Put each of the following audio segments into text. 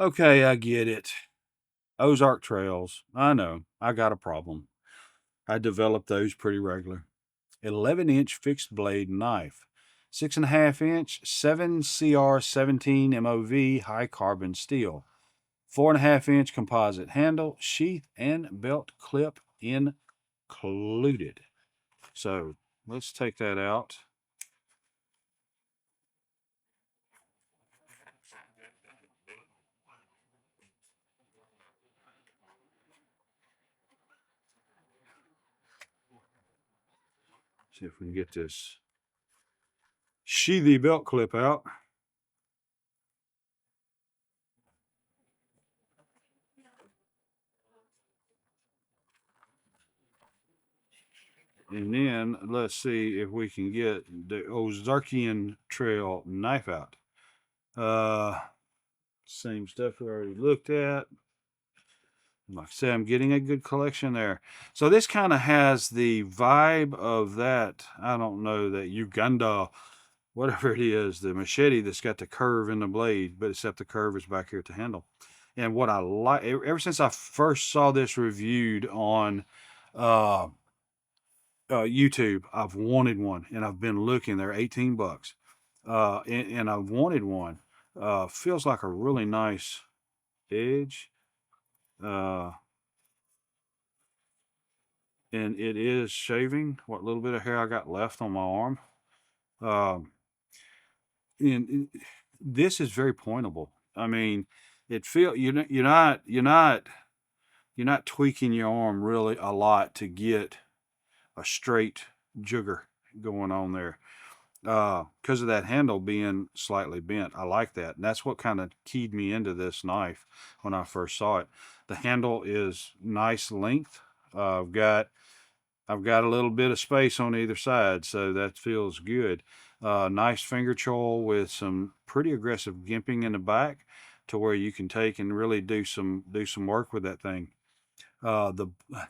Okay, I get it. Ozark trails. I know. I got a problem. I develop those pretty regular. 11-inch fixed blade knife. 6.5-inch 7CR17 MOV high carbon steel. 4.5-inch composite handle, sheath, and belt clip included. So let's take that out. See if we can get this sheathy belt clip out. And then let's see if we can get the Ozarkian Trail knife out. Same stuff we already looked at. Like I said, I'm getting a good collection there. So this kind of has the vibe of that. I don't know, that Uganda, whatever it is, the machete that's got the curve in the blade, but except the curve is back here at the handle. And what I like, ever since I first saw this reviewed on uh, YouTube, I've wanted one, and I've been looking. They're 18 bucks, and I've wanted one. Feels like a really nice edge, uh, and it is shaving what little bit of hair I got left on my arm. Um, and this is very pointable. I mean, you're not tweaking your arm really a lot to get a straight jugger going on there. Because of that handle being slightly bent. I like that. And that's what kind of keyed me into this knife when I first saw it. The handle is nice length. I've got a little bit of space on either side, so that feels good. Nice finger choil with some pretty aggressive gimping in the back, to where you can take and really do some work with that thing. The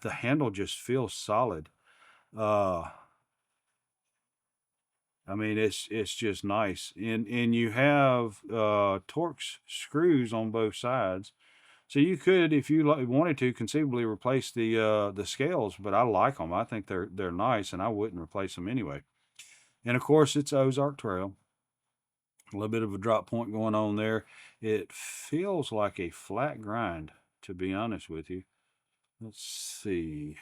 handle just feels solid. Uh, I mean, it's just nice, and you have Torx screws on both sides, so you could, if you wanted to, conceivably replace the scales. But I like them. I think they're nice, and I wouldn't replace them anyway. And of course, it's Ozark Trail. A little bit of a drop point going on there. It feels like a flat grind, to be honest with you. Let's see.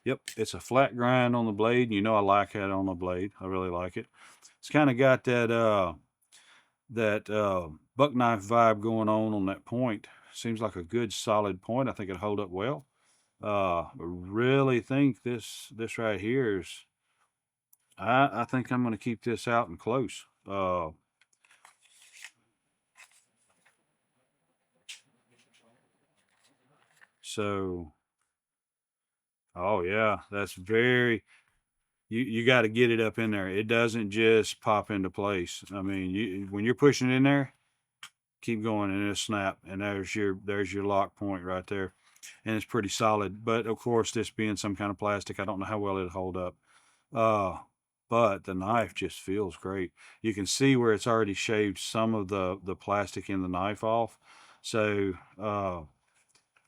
Yep, it's a flat grind on the blade. You know I like that on the blade. I really like it. It's kind of got that buck knife vibe going on that point. Seems like a good solid point. I think it'll hold up well. Really think this right here is. I think I'm going to keep this out and close. So, oh yeah, that's very. You got to get it up in there. It doesn't just pop into place. I mean, when you're pushing it in there, keep going and it'll snap, and there's your lock point right there, and it's pretty solid. But of course, this being some kind of plastic, I don't know how well it'll hold up. uh but the knife just feels great. You can see where it's already shaved some of the plastic in the knife off, so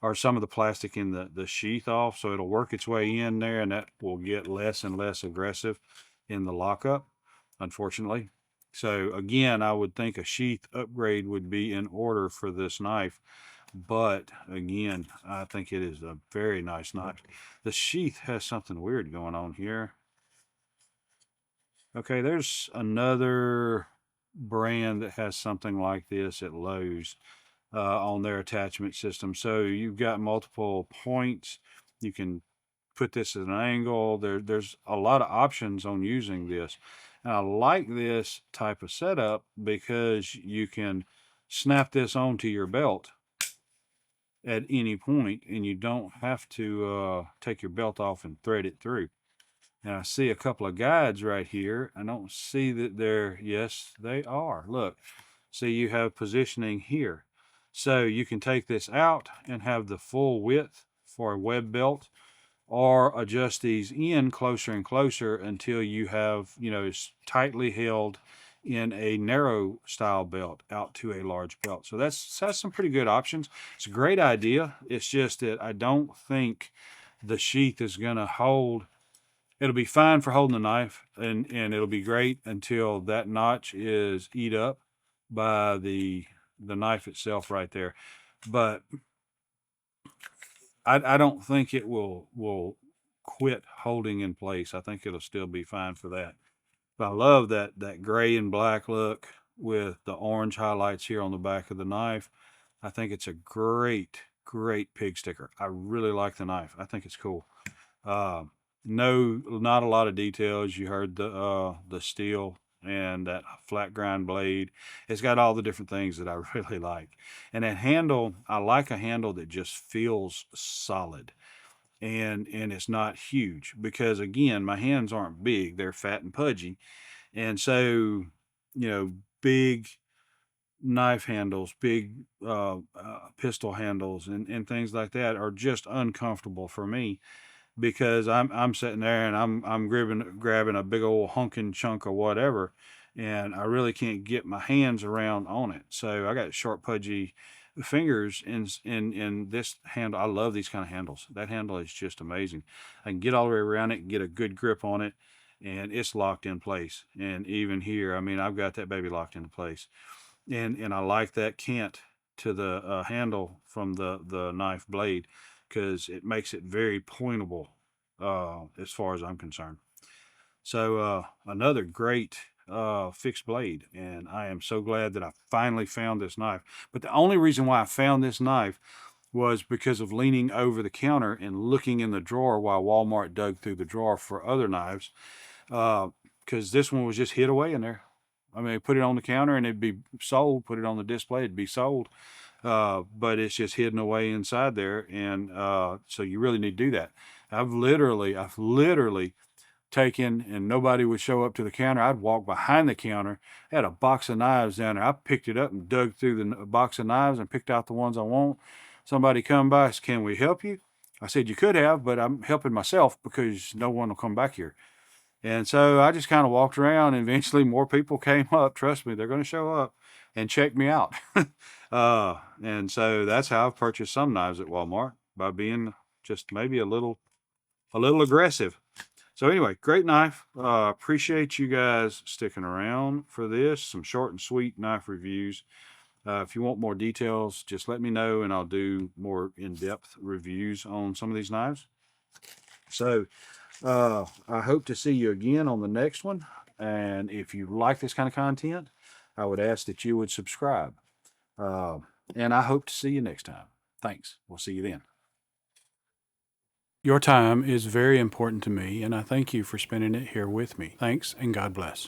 or some of the plastic in the sheath off, so it'll work its way in there, and that will get less and less aggressive in the lockup, unfortunately. So again, I would think a sheath upgrade would be in order for this knife, but again, I think it is a very nice knife. The sheath has something weird going on here. Okay, there's another brand that has something like this at Lowe's on their attachment system. So you've got multiple points. You can put this at an angle. There's a lot of options on using this. And I like this type of setup because you can snap this onto your belt at any point, and you don't have to take your belt off and thread it through. And I see a couple of guides right here. I don't see that they're, yes, they are. Look, see, you have positioning here. So you can take this out and have the full width for a web belt. or adjust these in closer and closer until you have, it's tightly held in a narrow style belt out to a large belt. So that's some pretty good options. It's a great idea. It's just that I don't think the sheath is going to hold. It'll be fine for holding the knife, and it'll be great until that notch is eat up by the knife itself right there. But I don't think it will quit holding in place. I think it'll still be fine for that. But I love that gray and black look with the orange highlights here on the back of the knife. I think it's a great pig sticker. I really like the knife. I think it's cool. Uh, no, not a lot of details. You heard the steel and that flat grind blade. It's got all the different things that I really like. And that handle, I like a handle that just feels solid and it's not huge because again, my hands aren't big. They're fat and pudgy. And so, big knife handles, big pistol handles and things like that are just uncomfortable for me because I'm sitting there and I'm grabbing a big old hunking chunk or whatever, and I really can't get my hands around on it. So I got short, pudgy fingers in this handle. I love these kind of handles. That handle is just amazing. I can get all the way around it and get a good grip on it, and it's locked in place. And even here, I mean, I've got that baby locked into place, and I like that cant to the handle from the knife blade because it makes it very pointable as far as I'm concerned. So another great fixed blade, and I am so glad that I finally found this knife. But the only reason why I found this knife was because of leaning over the counter and looking in the drawer while Walmart dug through the drawer for other knives, because this one was just hid away in there. I mean, put it on the counter and it'd be sold. Put it on the display, it'd be sold. But it's just hidden away inside there, and so you really need to do that. I've literally taken, and nobody would show up to the counter. I'd walk behind the counter. I had a box of knives down there. I picked it up and dug through the box of knives and picked out the ones I want. Somebody come by, said, "Can we help you?" I said, "You could have, but I'm helping myself because no one will come back here." And so I just kind of walked around, and eventually more people came up. Trust me, they're going to show up and check me out. And so that's how I've purchased some knives at Walmart, by being just maybe a little aggressive. So anyway, great knife. Appreciate you guys sticking around for this. Some short and sweet knife reviews. If you want more details, just let me know and I'll do more in-depth reviews on some of these knives. So I hope to see you again on the next one. And if you like this kind of content, I would ask that you would subscribe. Uh, and I hope to see you next time. Thanks. We'll see you then. Your time is very important to me, and I thank you for spending it here with me. Thanks, and God bless.